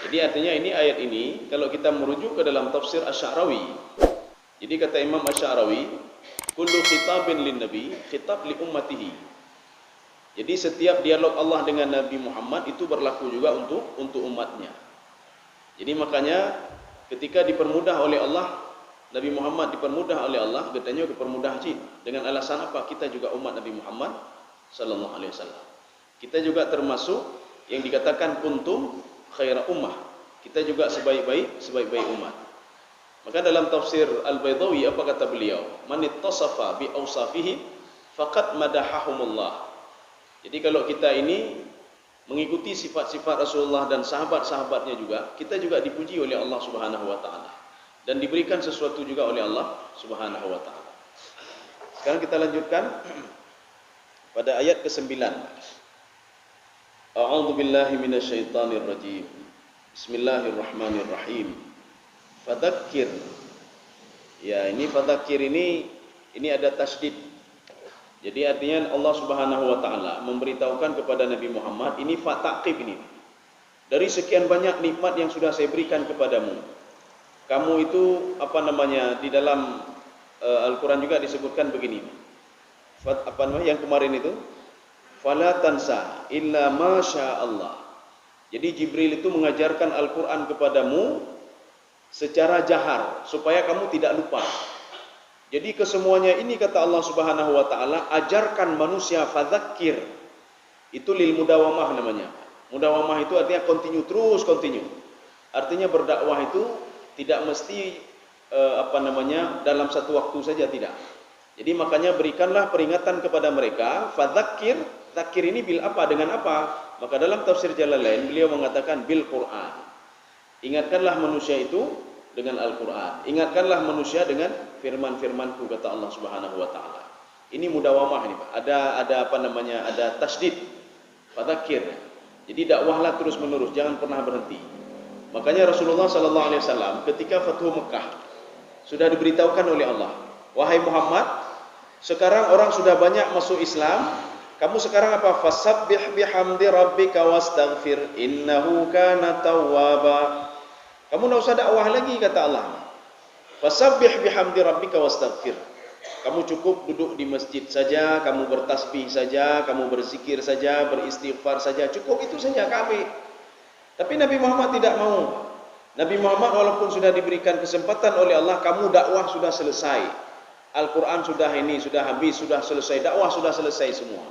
Jadi artinya ini ayat ini kalau kita merujuk ke dalam tafsir Asy-Sya'rawi. Jadi kata Imam Asy-Sya'rawi, kullu khitabin lin nabi khitab li ummatihi. Jadi setiap dialog Allah dengan Nabi Muhammad itu berlaku juga untuk umatnya. Jadi makanya ketika dipermudah oleh Allah, Nabi Muhammad dipermudah oleh Allah, katanya dipermudah haji. Dengan alasan apa? Kita juga umat Nabi Muhammad sallallahu alaihi wasallam. Kita juga termasuk yang dikatakan kuntum khaira ummah. Kita juga sebaik-baik umat. Maka dalam tafsir Al-Baydawi apa kata beliau? Man ittasafa bi awsafihi faqad madahahumullah. Jadi kalau kita ini mengikuti sifat-sifat Rasulullah dan sahabat-sahabatnya juga, kita juga dipuji oleh Allah Subhanahu wa taala dan diberikan sesuatu juga oleh Allah Subhanahu wa taala. Sekarang kita lanjutkan pada ayat ke-9. A'udzu billahi minasyaitonir rajim. Bismillahirrahmanirrahim. Fadzakir. Ya, ini fadzakir ini ada tasydid. Jadi artinya Allah Subhanahu wa taala memberitahukan kepada Nabi Muhammad, ini fataqib ini. Dari sekian banyak nikmat yang sudah saya berikan kepadamu. Kamu itu di dalam Al-Qur'an juga disebutkan begini. Yang kemarin itu fala tansa illa ma syaa Allah. Jadi Jibril itu mengajarkan Al-Qur'an kepadamu secara jahar supaya kamu tidak lupa. Jadi kesemuanya ini kata Allah Subhanahu wa taala, ajarkan manusia fadzakir. Itu lil mudawamah namanya. Mudawamah itu artinya continue. Artinya berdakwah itu tidak mesti dalam satu waktu saja, tidak. Jadi makanya berikanlah peringatan kepada mereka, fadzakir. Zakir ini bil apa? Dengan apa? Maka dalam tafsir Jalalain beliau mengatakan bil Quran. Ingatkanlah manusia itu dengan Al-Quran. Ingatkanlah manusia dengan firman-firmanku, kata Allah Subhanahu wa taala. Ini mudawamah ini, Pak. Ada tasydid. Fadzakir. Jadi dakwahlah terus-menerus, jangan pernah berhenti. Makanya Rasulullah sallallahu alaihi wasallam ketika Fathu Mekah sudah diberitahukan oleh Allah, wahai Muhammad, sekarang orang sudah banyak masuk Islam, kamu sekarang apa? Fasabbih bihamdi rabbika wastaghfir innahu kana tawwaba. Kamu tidak usah dakwah lagi, kata Allah. Fasabbih bihamdi rabbika wastaghfir. Kamu cukup duduk di masjid saja, kamu bertasbih saja, kamu berzikir saja, beristighfar saja, cukup itu saja kami. Tapi Nabi Muhammad tidak mau. Nabi Muhammad walaupun sudah diberikan kesempatan oleh Allah, kamu dakwah sudah selesai. Al-Quran sudah habis, sudah selesai, dakwah sudah selesai semua.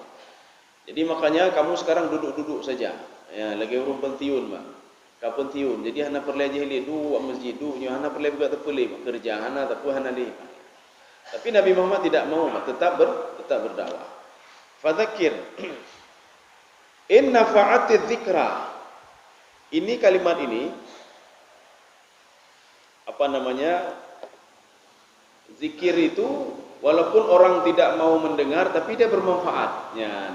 Jadi makanya kamu sekarang duduk-duduk saja. Ya, lagi urung pensiun, Pak. Pensiun. Jadi hana perlu aja li dua masjid dunya, hana perlu juga terpilih kerja, hana tapi hana li. Tapi Nabi Muhammad tidak mau, tetap berdakwah. Fadzakir. In nafa'atiz dzikra. Ini kalimat ini zikir itu walaupun orang tidak mau mendengar tapi dia bermanfaat. Ya,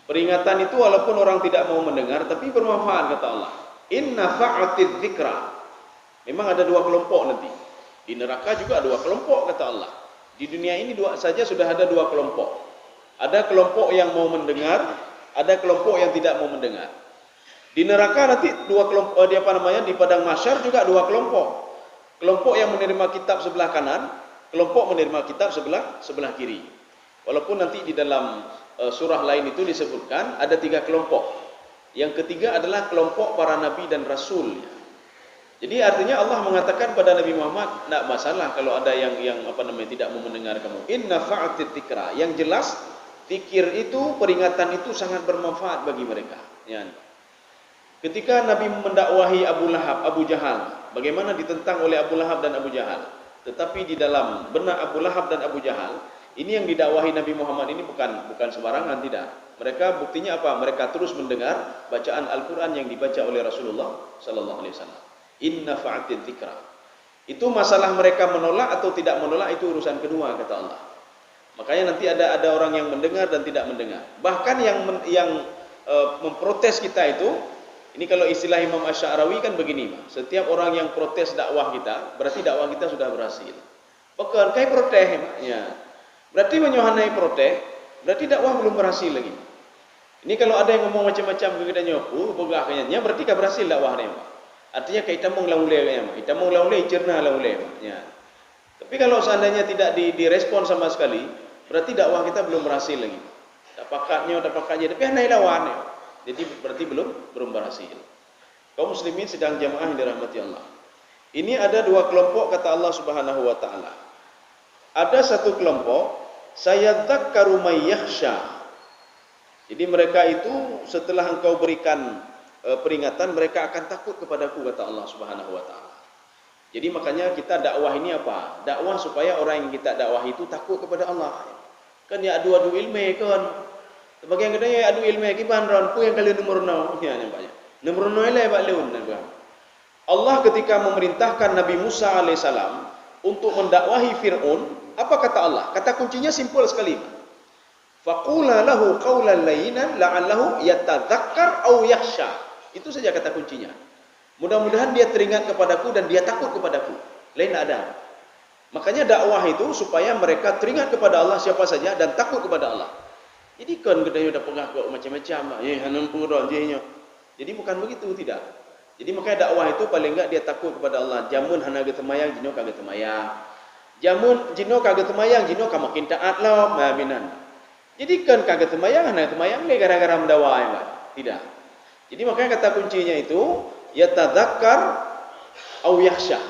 peringatan itu walaupun orang tidak mau mendengar tapi bermanfaat, kata Allah. Inna fa'atiz dzikra. Memang ada dua kelompok nanti. Di neraka juga dua kelompok, kata Allah. Di dunia ini saja sudah ada dua kelompok. Ada kelompok yang mau mendengar, ada kelompok yang tidak mau mendengar. Di neraka nanti dua kelompok, di padang mahsyar juga dua kelompok. Kelompok yang menerima kitab sebelah kanan, kelompok menerima kitab sebelah kiri. Walaupun nanti di dalam surah lain itu disebutkan ada tiga kelompok. Yang ketiga adalah kelompok para nabi dan rasul. Jadi artinya Allah mengatakan pada Nabi Muhammad, tidak masalah kalau ada yang tidak mau mendengar kamu. Inna fa'atiz dzikra. Yang jelas zikir itu, peringatan itu sangat bermanfaat bagi mereka. Ya. Ketika Nabi mendakwahi Abu Jahal, bagaimana ditentang oleh Abu Lahab dan Abu Jahal. Tetapi di dalam benak Abu Lahab dan Abu Jahal, ini yang didakwahi Nabi Muhammad ini bukan sembarangan, tidak. Mereka buktinya apa? Mereka terus mendengar bacaan Al-Quran yang dibaca oleh Rasulullah sallallahu alaihi wasallam. Inna fa'atiz dzikra. Itu masalah mereka menolak atau tidak menolak, itu urusan kedua, kata Allah. Makanya nanti ada orang yang mendengar dan tidak mendengar. Bahkan yang memprotes kita itu, ini kalau istilah Imam Asy-Sya'rawi kan begini, Pak. Setiap orang yang protes dakwah kita, berarti dakwah kita sudah berhasil. Bukan kai protes, ya. Berarti menyohanai protes, berarti dakwah belum berhasil lagi. Ini kalau ada yang ngomong macam-macam kepadanya, begah kayaknya berarti kan berhasil dakwah dia. Artinya kita menglaulai kayaknya, kita menglaulai cerna laulai. Ya. Tapi kalau seandainya tidak direspon sama sekali, berarti dakwah kita belum berhasil lagi. Tak pakatnya, tapi hanai lawan. Jadi berarti belum berhasil. Kaum muslimin sedang jamaah yang dirahmati Allah. Ini ada dua kelompok kata Allah Subhanahu wa taala. Ada satu kelompok sayadzakkaru may yakhsha. Jadi mereka itu setelah engkau berikan peringatan, mereka akan takut kepadaku kata Allah Subhanahu wa taala. Jadi makanya kita dakwah ini apa? Dakwah supaya orang yang kita dakwah itu takut kepada Allah. Kan ya adu-adu ilmu kan. Sebagian kadang ya adu ilmu kiban ron pu yang kali nomor 0 ya nampaknya. Nomor 0 ile bak leun nampak. Allah ketika memerintahkan Nabi Musa alaihissalam untuk mendakwahi Fir'aun, apa kata Allah? Kata kuncinya simpel sekali. Faqula lahu qawlan layyinan la'allahu yatadzakkar aw yakhsha. Itu saja kata kuncinya. Mudah-mudahan dia teringat kepadaku dan dia takut kepadaku. Lain tak ada. Makanya dakwah itu supaya mereka teringat kepada Allah siapa saja dan takut kepada Allah. Jadi kan kedai dah pengah kok macam-macam. Hanun pura jehnya. Jadi bukan begitu, tidak. Jadi makanya dakwah itu paling enggak dia takut kepada Allah. Jamun hana ge temayang, jino kagak temayang. Jamun jino kagak temayang, jino ka makin taat lah minan. Jadi kan kagak temayang, hana temayang le gara-gara mendakwah ya, tidak. Jadi makanya kata kuncinya itu yatadzakkar aw yakhsha.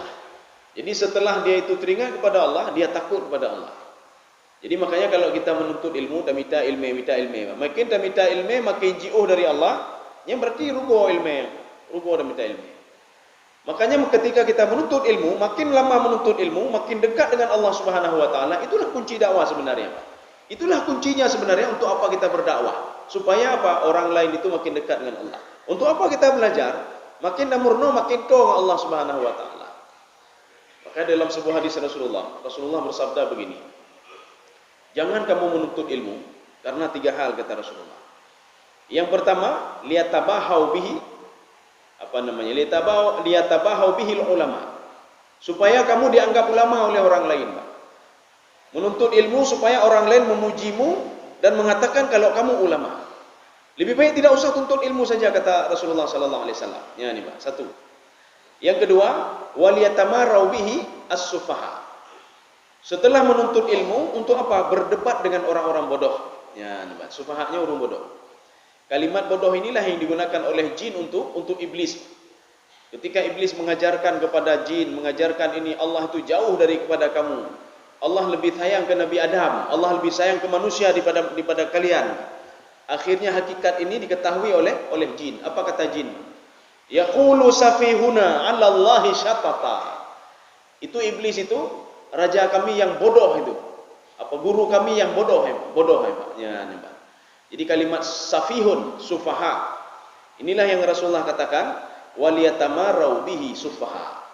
Jadi setelah dia itu teringat kepada Allah, dia takut kepada Allah. Jadi makanya kalau kita menuntut ilmu, tak minta ilmu. Makin tak minta ilmu, makin jauh dari Allah, yang berarti rubuh ilmu, rubuh dan minta ilmu. Makanya ketika kita menuntut ilmu, makin lama menuntut ilmu, makin dekat dengan Allah Subhanahu wa taala, itulah kunci dakwah sebenarnya. Itulah kuncinya sebenarnya untuk apa kita berdakwah. Supaya apa? Orang lain itu makin dekat dengan Allah. Untuk apa kita belajar? Makin namurno, makin tong Allah Subhanahu wa taala. Maka dalam sebuah hadis Rasulullah bersabda begini. Jangan kamu menuntut ilmu karena 3 hal kata Rasulullah. Yang pertama, liyatabahau bihi liyatabahau bihi ulama. Supaya kamu dianggap ulama oleh orang lain. Menuntut ilmu supaya orang lain memujimu dan mengatakan kalau kamu ulama. Lebih baik tidak usah tuntut ilmu saja kata Rasulullah sallallahu alaihi wasallam. Ya ini, Pak. Satu. Yang kedua, waliyatamarau bihi as-sufaha. Setelah menuntut ilmu, untuk apa? Berdebat dengan orang-orang bodoh. Ya, nampak. Sufahanya orang bodoh. Kalimat bodoh inilah yang digunakan oleh jin untuk iblis. Ketika iblis mengajarkan kepada jin, mengajarkan ini, Allah itu jauh daripada kamu. Allah lebih sayang ke Nabi Adam. Allah lebih sayang ke manusia daripada kalian. Akhirnya hakikat ini diketahui oleh jin. Apa kata jin? Yaqulu safihuna 'ala Allahi syatata. Itu iblis itu raja kami yang bodoh itu. Apa guru kami yang bodoh ya, nampak. Jadi kalimat safihun, sufaha. Inilah yang Rasulullah katakan, waliyatamarau bihi sufaha.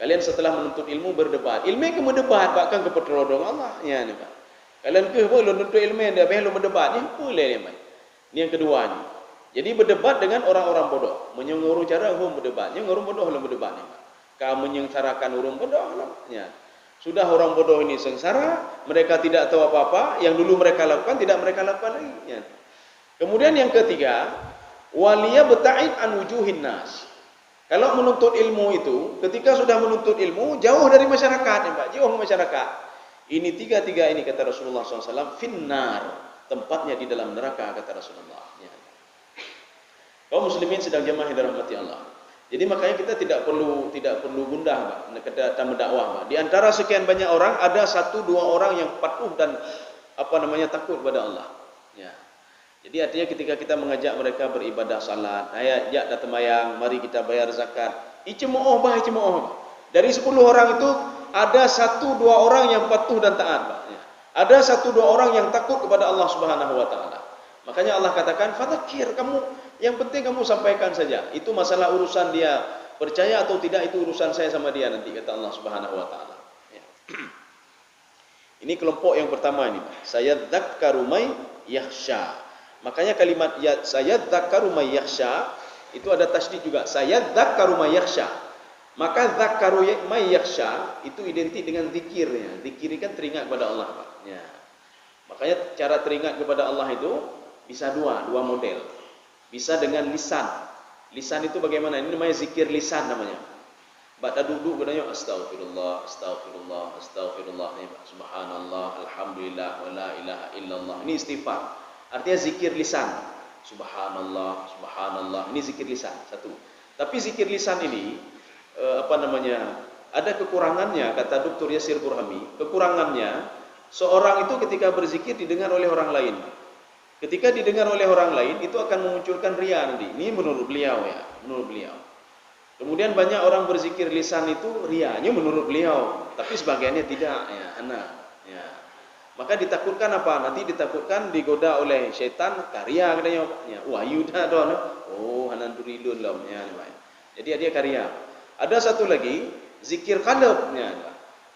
Kalian setelah menuntut ilmu berdebat. Ilmu ke mendebat bahkan ke pertolongan Allah, ya, nampak. Kalian ke boleh menuntut ilmu dia belum berdebat, ni boleh ni, Pak. Ini yang kedua ni. Jadi berdebat dengan orang-orang bodoh, menyuruh cara hum berdebat. Yang orang bodoh belum berdebat ni, Pak. Kamu menyengsarakan orang bodoh lah, ya. Sudah orang bodoh ini sengsara, mereka tidak tahu apa-apa, yang dulu mereka lakukan tidak mereka lakukan lagi. Ya. Kemudian yang ketiga, waliyabta'id an wujuhin nas. Kalau menuntut ilmu itu, ketika sudah menuntut ilmu, jauh dari masyarakat, ya, Pak, jauh masyarakat. Ini tiga ini kata Rasulullah SAW, finnar, tempatnya di dalam neraka kata Rasulullah. Ya. Kaum muslimin sedang jamaah yang dirahmati Allah. Jadi makanya kita tidak perlu gundah, Pak, dalam mendakwah, Pak. Di antara sekian banyak orang ada 1-2 orang yang patuh dan takut kepada Allah. Ya. Jadi artinya ketika kita mengajak mereka beribadah salat, ajak datang sembahyang, mari kita bayar zakat. Icemooh. Dari 10 orang itu ada 1-2 orang yang patuh dan taat, Pak. Ya. Ada 1-2 orang yang takut kepada Allah Subhanahu wa taala. Makanya Allah katakan, "Fadzakir, kamu yang penting kamu sampaikan saja. Itu masalah urusan dia percaya atau tidak, itu urusan saya sama dia nanti," kata Allah Subhanahu wa taala. Ya. Ini kelompok yang pertama ini, sayadzakkaru may yakhsha. Makanya kalimat sayadzakkaru may yakhsha itu ada tasydid juga. Sayadzakkaru may yakhsha. Maka zakkaru may yakhsha itu identik dengan zikirnya. Zikir kan teringat kepada Allah, Pak. Ya. Makanya cara teringat kepada Allah itu Bisa dua model. Bisa dengan lisan. Lisan itu bagaimana? Ini namanya zikir lisan namanya. Ba'da duduk katanya astagfirullah, astagfirullah, astagfirullah, subhanallah, alhamdulillah, wa la ilaha illallah. Ini istighfar. Artinya zikir lisan. Subhanallah, subhanallah. Ini zikir lisan satu. Tapi zikir lisan ini ada kekurangannya, kata Dr. Yasir Burhami. Kekurangannya, seorang itu ketika berzikir didengar oleh orang lain. Ketika didengar oleh orang lain, itu akan memunculkan riya nanti. Ini menurut beliau ya, menurut beliau. Kemudian banyak orang berzikir lisan itu riyanya menurut beliau, tapi sebagiannya tidak ya, ya. Maka ditakutkan apa? Nanti ditakutkan digoda oleh syaitan karya katanya. Ya, wahyu dah don. Oh, hanan durilun lah ya. Jadi dia karya. Ada satu lagi zikir qalb ya.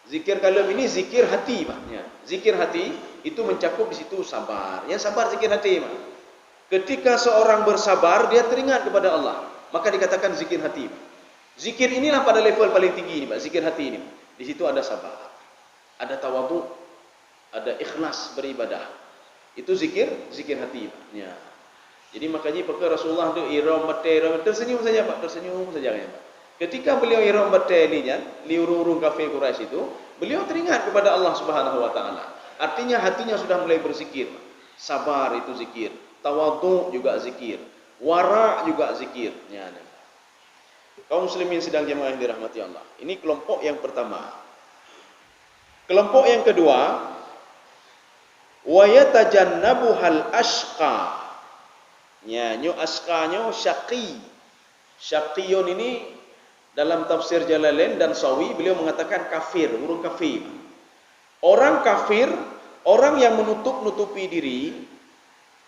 Zikir qalb ini zikir hati, Pak ya. Zikir hati itu mencakup di situ sabar. Ya sabar zikir hati, Pak. Ketika seorang bersabar, dia teringat kepada Allah, maka dikatakan zikir hati, Pak. Zikir inilah pada level paling tinggi ini, Pak, zikir hati ini. Di situ ada sabar, ada tawadhu, ada ikhlas beribadah. Itu zikir hati, Pak. Ya. Jadi makanya pakai Rasulullah itu ihram mate, tersenyum saja, Pak, tersenyum saja ya, Pak. Ketika beliau ihram mate ini ya, liurung kafir Quraisy itu, beliau teringat kepada Allah Subhanahu wa taala. Artinya hatinya sudah mulai berzikir. Sabar itu zikir, tawadhu juga zikir, wara juga zikir. Ya. Kaum muslimin sedang jemaah yang dirahmati Allah. Ini kelompok yang pertama. Kelompok yang kedua, wa yatajannabuhal ashqa. Ya, nyo ashqanyo syaqi. Syaqiyun ini dalam tafsir Jalalain dan Sawi beliau mengatakan kafir, huruf kafir. Orang kafir, orang yang menutup-nutupi diri.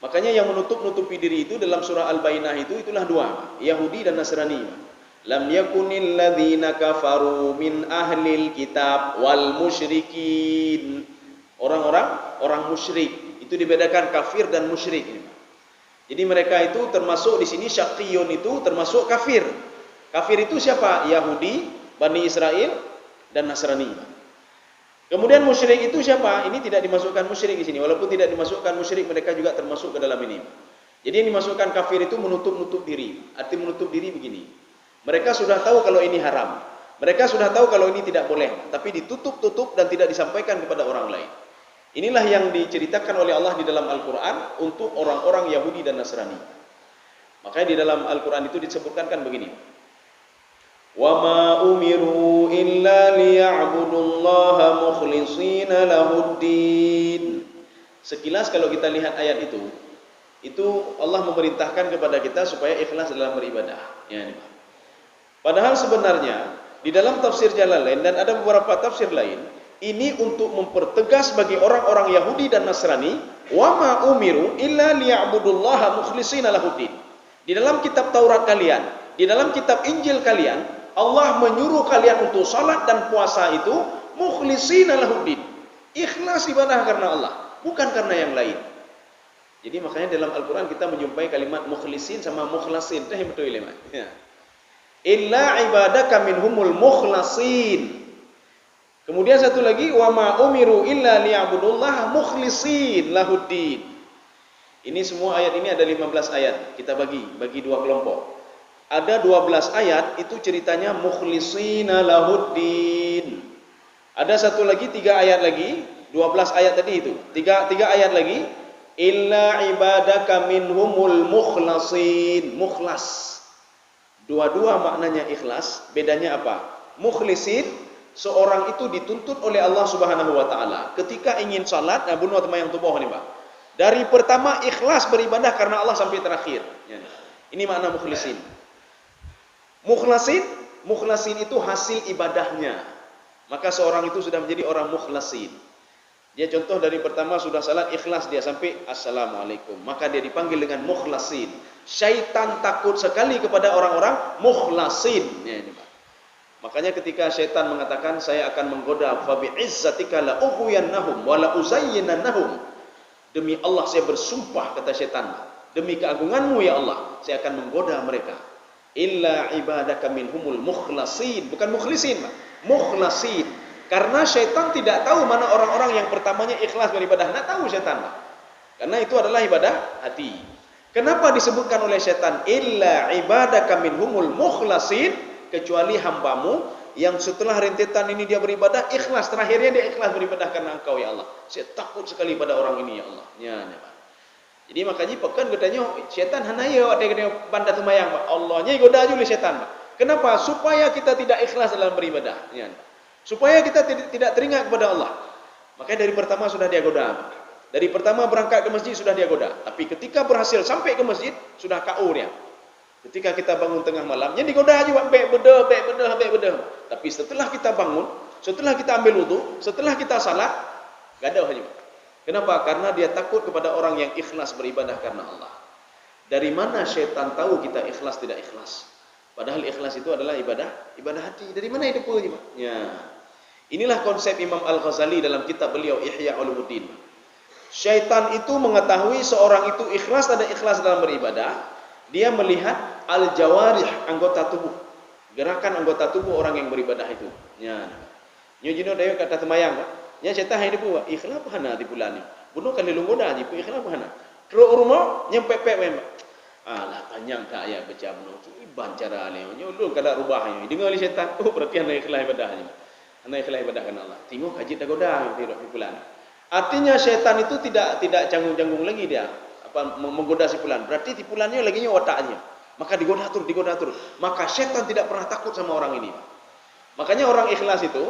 Makanya yang menutup-nutupi diri itu dalam surah Al-Bainah itu itulah dua, Yahudi dan Nasrani. Lam yakunil ladzina kafaru min ahlil kitab wal musyrikin. Orang musyrik itu dibedakan kafir dan musyrik ini. Jadi mereka itu termasuk di sini syaqiyun itu termasuk kafir. Kafir itu siapa? Yahudi, Bani Israel dan Nasrani. Kemudian musyrik itu siapa? Ini tidak dimasukkan musyrik di sini. Walaupun tidak dimasukkan musyrik, mereka juga termasuk ke dalam ini. Jadi yang dimasukkan kafir itu menutup-nutup diri. Arti menutup diri begini. Mereka sudah tahu kalau ini haram. Mereka sudah tahu kalau ini tidak boleh. Tapi ditutup-tutup dan tidak disampaikan kepada orang lain. Inilah yang diceritakan oleh Allah di dalam Al-Quran untuk orang-orang Yahudi dan Nasrani. Makanya di dalam Al-Quran itu disebutkan kan begini. وَمَا أُمِرُوا إِلَّا لِيَعْبُدُوا اللَّهَ مُخْلِصِينَ لَهُ الدِّينَ. Sekilas kalau kita lihat ayat itu Allah memerintahkan kepada kita supaya ikhlas dalam beribadah. Ya, ini. Padahal sebenarnya di dalam tafsir Jalalain dan ada beberapa tafsir lain, ini untuk mempertegas bagi orang-orang Yahudi dan Nasrani, wa ma umiru illa liya'budullaha mukhlishina lahuddin. Di dalam kitab Taurat kalian, di dalam kitab Injil kalian, Allah menyuruh kalian untuk salat dan puasa itu mukhlishina lahuddin. Ikhlas ibadah karena Allah, bukan karena yang lain. Jadi makanya dalam Al-Qur'an kita menjumpai kalimat mukhlisin sama mukhlasin, itu yang betul ya. Illa ibadaka minhumul mukhlasin. Kemudian satu lagi, wa ma umiru illa liya'budullaha mukhlisin lahuddin. Ini semua ayat ini ada 15 ayat. Kita bagi dua kelompok. Ada 12 ayat itu ceritanya mukhlisina lahuddin. Ada satu lagi 3 ayat lagi, 12 ayat tadi itu. 3 ayat lagi, illa ibadaka minhumul mukhlasin. Mukhlas. Dua-dua maknanya ikhlas, bedanya apa? Mukhlisin, seorang itu dituntut oleh Allah Subhanahu wa taala ketika ingin salat, bunuh yang tubuh nih, Pak. Dari pertama ikhlas beribadah karena Allah sampai terakhir. Ini makna mukhlisin. Mukhlasin itu hasil ibadahnya. Maka seorang itu sudah menjadi orang mukhlasin. Dia contoh dari pertama sudah salat ikhlas dia sampai assalamualaikum, maka dia dipanggil dengan mukhlasin. Syaitan takut sekali kepada orang-orang mukhlasin. Ya, ini, Pak. Makanya ketika syaitan mengatakan saya akan menggoda fa bi'izzatika la ughwiyannahum wa la uzayyinannahum. Demi Allah saya bersumpah, kata syaitan, demi keagunganmu ya Allah, saya akan menggoda mereka. Illa ibadaka minhumul mukhlasin, bukan mukhlisin, Pak. Mukhlasin. Karena syaitan tidak tahu mana orang-orang yang pertamanya ikhlas beribadah. Tidak tahu syaitan, Pak. Karena itu adalah ibadah hati. Kenapa disebutkan oleh setan illa ibadaka minhumul mukhlasin, kecuali hambamu yang setelah rentetan ini dia beribadah ikhlas, terakhirnya dia ikhlas beribadah karena Engkau ya Allah. Saya takut sekali pada orang ini ya Allah. Ya, jadi makanya pekan katanya setan hanaya ada kena bandar semayang Pak. Allahnya goda juga setan Pak. Kenapa? Supaya kita tidak ikhlas dalam beribadah. Ya. Supaya kita tidak teringat kepada Allah. Makanya dari pertama sudah dia goda Pak. Dari pertama berangkat ke masjid sudah dia goda. Tapi ketika berhasil sampai ke masjid sudah KO dia. Ketika kita bangun tengah malam, yang digoda juga baik bedah. Tapi setelah kita bangun, setelah kita ambil wudu, setelah kita salat, gaduh aja. Kenapa? Karena dia takut kepada orang yang ikhlas beribadah karena Allah. Dari mana syaitan tahu kita ikhlas tidak ikhlas? Padahal ikhlas itu adalah ibadah hati. Dari mana itu punya? Ya. Inilah konsep Imam Al-Ghazali dalam kitab beliau Ihya Ulumuddin. Syaitan itu mengetahui seorang itu ikhlas dan ikhlas dalam beribadah. Dia melihat al-jawarih, anggota tubuh, gerakan anggota tubuh orang yang beribadah itu. Ya. Nyo jino dayo kata semayang, Pak. Nya syaitan hidup Pak. Ikhlas hana di bulan ni. Bunuh kali lunggoda ji ikhlas hana. Terus rumah nyempepek memang. Alah panjang tak ya baca bunuh. Iban cara le. Nyo lu kada rubahnya. Dengar li syaitan, oh berarti hana ikhlas ibadahnya. Hana ikhlas ibadah kan Allah. Tengok haji dah goda di bulan. Artinya syaitan itu tidak canggung-canggung lagi dia. Menggoda si fulan. Berarti si fulannya lagi nya otaknya. Maka digoda terus. Maka syaitan tidak pernah takut sama orang ini. Makanya orang ikhlas itu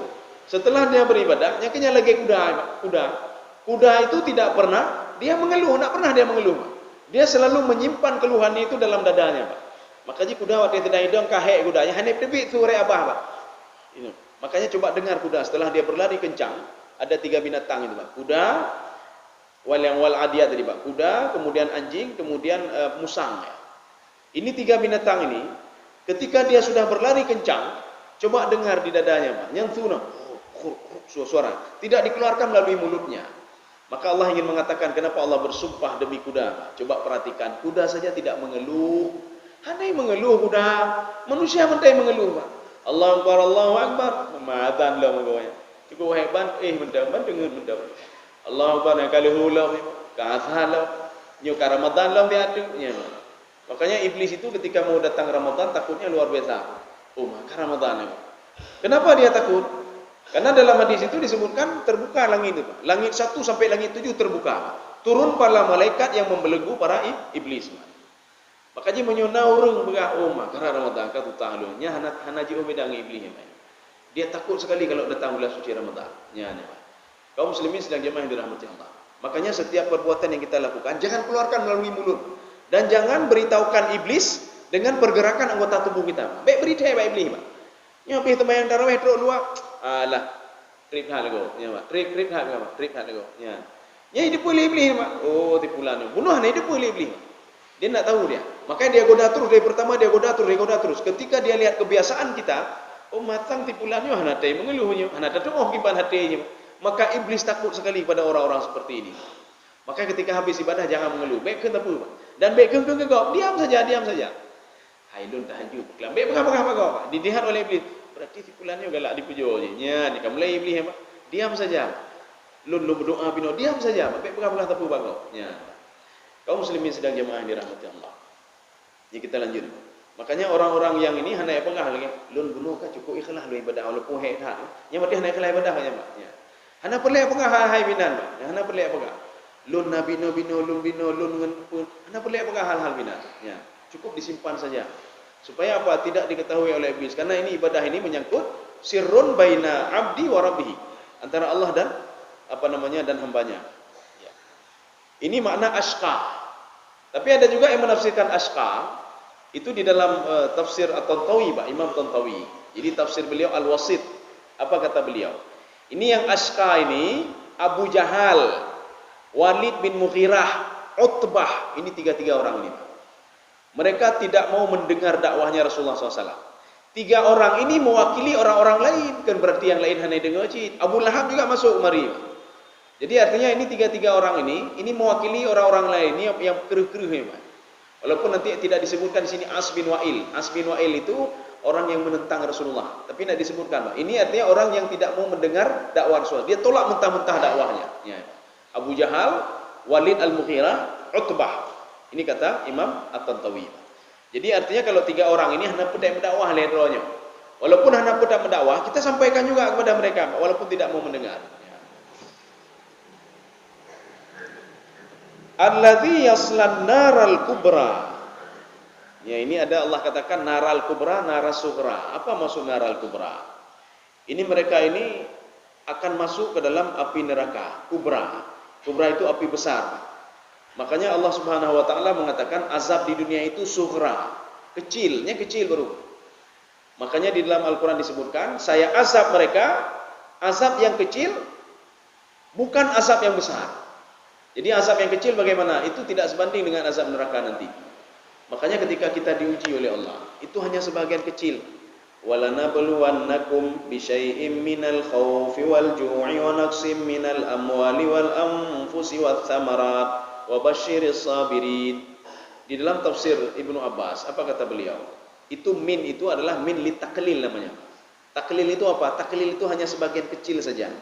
setelah dia beribadah, nyaknya lagi kuda itu tidak pernah dia mengeluh, tidak pernah dia mengeluh. Dia selalu menyimpan keluhannya itu dalam dadanya, Pak. Makanya kuda waktu tidak hidung kahek kudanya, hanya tepi sore abah, Pak. Ini. Makanya coba dengar kuda setelah dia berlari kencang, ada 3 binatang itu, Pak. Kuda, wal adiyat tadi Pak, kuda, kemudian anjing, kemudian musang. Ya. Ini 3 binatang ini, ketika dia sudah berlari kencang, coba dengar di dadanya Pak, yang sunnah, suara, tidak dikeluarkan melalui mulutnya. Maka Allah ingin mengatakan, kenapa Allah bersumpah demi kuda? Pak? Coba perhatikan, kuda saja tidak mengeluh, hanya mengeluh kuda, manusia mentai mengeluh Pak. Allahu Akbar, mematan lah menggawanya. Cukup hebat, mendaman dengan mendaman. Allahu Akbar kali hula kasalah nyo ka Ramadan lah biadanya. Makanya iblis itu ketika mau datang Ramadan takutnya luar biasa. Oh, maka Ramadan. Kenapa dia takut? Karena dalam hadis itu disebutkan terbuka langit itu. Langit 1 sampai langit 7 terbuka. Turun para malaikat yang membelenggu para iblis. Makanya menyona urang begah oh maka Ramadan ka tutahlunya hanaji omedang iblis. Dia takut sekali kalau datang bulan suci Ramadan. Ya, kaum muslimin sedang jemaah yang dirahmati Allah. Makanya setiap perbuatan yang kita lakukan jangan keluarkan melalui mulut dan jangan beritahukan iblis dengan pergerakan anggota tubuh kita. Baik beritahu baik iblis, Pak. Nya pi sembahyang tarawih teruk luar. Alah, trip hal go. Ya, Pak. Trip hal go, trip hal go. Ya. Nya hidup boleh iblis, Pak. Oh, tipulan. Bunuh hidup boleh iblis. Dia enggak tahu dia. Makanya dia goda terus dari pertama dia goda terus. Ketika dia lihat kebiasaan kita, oh matang tipulannya hana teh mengeluhnya, hana tu oh kiban hatinya. Maka iblis takut sekali pada orang-orang seperti ini. Maka ketika habis ibadah jangan mengeluh. Baik ke tepu dan baik ke gegap, diam saja. Hailun tahajud. Baik apa kau? Dilihat oleh iblis. Berarti tipulannya galak dipujo je. Nya ni kamu mulai iblis apa? Diam saja. Lun berdoa bino diam saja. Baik apa tepu kau? Nya. Kaum muslimin sedang jemaah dirahmati Allah. Jadi kita lanjut. Makanya orang-orang yang ini hanya pengah lagi. Lun bunuh kah cukup ikhlas lu ibadah Allah puhe dah. Nya mati hanya ikhlas ibadah nya, Pak. Nya. Hana pelak pengah hai binan, Pak. Hana pelak pengah. Lun nabino lun ngan pun. Hana pelak pengah hal-hal binan. Ya. Cukup disimpan saja. Supaya apa? Tidak diketahui oleh iblis. Karena ini ibadah ini menyangkut sirrun baina abdi wa rabbih. Antara Allah dan dan hambanya. Ya. Ini makna asqa. Tapi ada juga yang menafsirkan asqa itu di dalam tafsir At-Tantawi, Pak, Imam Tantawi. Jadi tafsir beliau Al-Wasit. Apa kata beliau? Ini yang asqa ini Abu Jahal, Walid bin Mughirah, Utbah. Ini 3 orang ini. Mereka tidak mau mendengar dakwahnya Rasulullah SAW. 3 orang ini mewakili orang-orang lain. Kan berarti yang lain hanya dengar cid. Abu Lahab juga masuk mari. Jadi artinya ini 3 orang ini mewakili orang-orang lain. Ini yang keruh-keruh ya, Pak. Walaupun nanti tidak disebutkan di sini As bin Wa'il. As bin Wa'il itu orang yang menentang Rasulullah. Tapi tidak disebutkan, Pak. Ini artinya orang yang tidak mau mendengar dakwah Rasulullah. Dia tolak mentah-mentah dakwahnya. Ya. Abu Jahal, Walid Al-Mughirah, Utbah. Ini kata Imam At-Tantawi. Jadi artinya kalau 3 orang ini hendak pedai mendakwah ledronya. Walaupun hendak pedai mendakwah, kita sampaikan juga kepada mereka walaupun tidak mau mendengar. Alladzi yaslan naral kubra. Ya, ini ada Allah katakan naral kubra, naras sughra. Apa maksud naral kubra? Ini mereka ini akan masuk ke dalam api neraka kubra. Kubra itu api besar. Makanya Allah Subhanahu wa taala mengatakan azab di dunia itu sughra, kecilnya kecil baru. Makanya di dalam Al-Qur'an disebutkan, saya azab mereka azab yang kecil, bukan azab yang besar. Jadi azab yang kecil bagaimana? Itu tidak sebanding dengan azab neraka nanti. Makanya ketika kita diuji oleh Allah, itu hanya sebagian kecil. وَلَنَبْلُوَنَّكُمْ بِشَيْءٍ مِّنَ الْخَوْفِ وَالْجُوعِ وَنَقْصٍ مِّنَ الْأَمْوَالِ وَالْأَنفُسِ وَالثَّمَرَاتِ وَبَشِّرِ الصَّابِرِينَ. Di dalam tafsir Ibnu Abbas, apa kata beliau? Itu min itu adalah min li taklil namanya. Taklil itu apa? Taklil itu hanya sebagian kecil saja.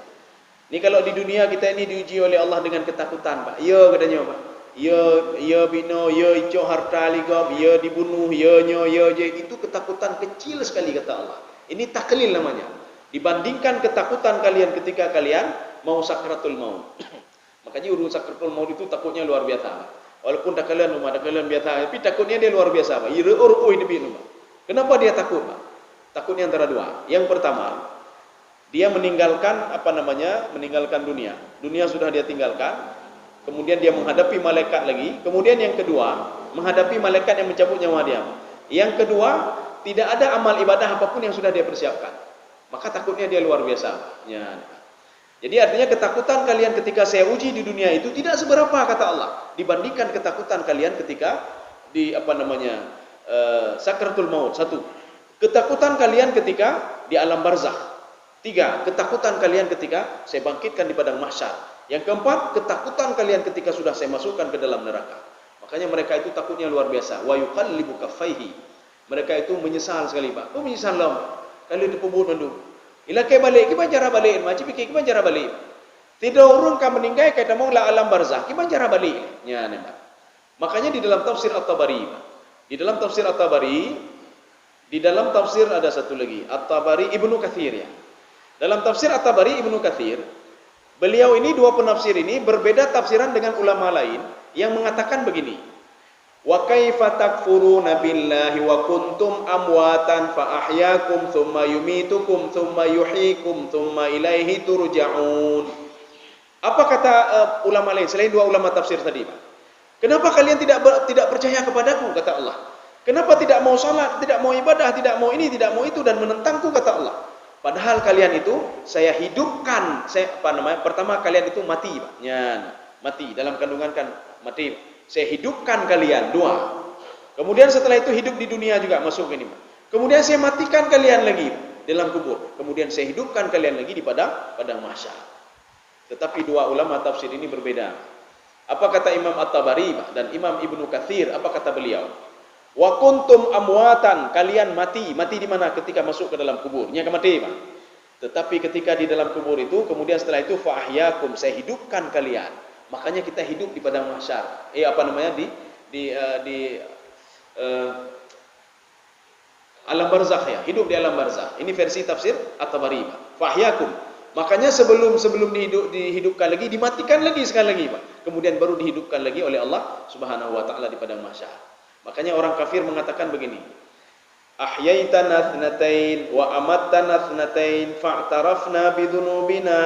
Ini kalau di dunia kita ini diuji oleh Allah dengan ketakutan, Pak. Ya katanya, Pak. Ya bino, ya ico harta ligam, ya dibunuh, ya itu ketakutan kecil sekali kata Allah. Ini taklil namanya. Dibandingkan ketakutan kalian ketika kalian mau sakratul maut. Makanya urus sakratul maut itu takutnya luar biasa. Walaupun dak kalian biasa, tapi takutnya dia luar biasa, Pak. Kenapa dia takut, Pak? Takutnya antara dua. Yang pertama, dia meninggalkan meninggalkan dunia. Dunia sudah dia tinggalkan. Kemudian dia menghadapi malaikat lagi. Kemudian yang kedua, menghadapi malaikat yang mencabut nyawa dia. Yang kedua, tidak ada amal ibadah apapun yang sudah dia persiapkan. Maka takutnya dia luar biasa. Ya. Jadi artinya ketakutan kalian ketika saya uji di dunia itu tidak seberapa kata Allah dibandingkan ketakutan kalian ketika di sakratul maut. 1. Ketakutan kalian ketika di alam barzakh. 3. Ketakutan kalian ketika saya bangkitkan di padang mahsyar. Yang keempat, ketakutan kalian ketika sudah saya masukkan ke dalam neraka. Makanya mereka itu takutnya luar biasa. Wa yuqallibu kaffaihi. Mereka itu menyesal sekali, Pak. Kau menyesal lah. Kali dipubur mandu. Ila ke balik, kita cara balik, macam fikir kita cara balik. Tidak urung ka meninggal kita mau la alam barzakh, kita cara balik. Ya, Pak. Makanya di dalam tafsir At-Tabari, Pak. Di dalam tafsir At-Tabari, di dalam tafsir ada satu lagi, At-Tabari Ibnu Katsir ya. Dalam tafsir At-Tabari Ibnu Katsir, beliau ini dua penafsir ini berbeda tafsiran dengan ulama lain yang mengatakan begini. Wa kaifa takfuruna billahi wa kuntum amwatan fa ahyaakum thumma yumitukum thumma yuhyikum thumma ilaihi turja'un. Apa kata ulama lain selain dua ulama tafsir tadi, Pak? Kenapa kalian tidak percaya kepadaku kata Allah? Kenapa tidak mau salat, tidak mau ibadah, tidak mau ini, tidak mau itu dan menentangku kata Allah? Padahal kalian itu saya hidupkan, pertama kalian itu mati, Pak. Ya, mati dalam kandungan kan mati. Saya hidupkan kalian 2. Kemudian setelah itu hidup di dunia juga masuk ini, Pak. Kemudian saya matikan kalian lagi dalam kubur. Kemudian saya hidupkan kalian lagi di padang mahsyar. Tetapi dua ulama tafsir ini berbeda. Apa kata Imam At-Tabari dan Imam Ibnu Katsir? Apa kata beliau? Wa kuntum amwatan, kalian mati. Mati di mana? Ketika masuk ke dalam kubur. Ini akan mati, Pak. Tetapi ketika di dalam kubur itu, kemudian setelah itu fa ahyakum, saya hidupkan kalian. Makanya kita hidup di padang mahsyar. Alam barzakh ya, hidup di alam barzakh. Ini versi tafsir At-Tabari, Pak. Fa ahyakum. Makanya sebelum dihidupkan lagi, dimatikan lagi sekali lagi, Pak. Kemudian baru dihidupkan lagi oleh Allah Subhanahu wa taala di padang mahsyar. Makanya orang kafir mengatakan begini. Ahyaitana tsnatain wa amattana tsnatain fa'tarafna bidzunubina.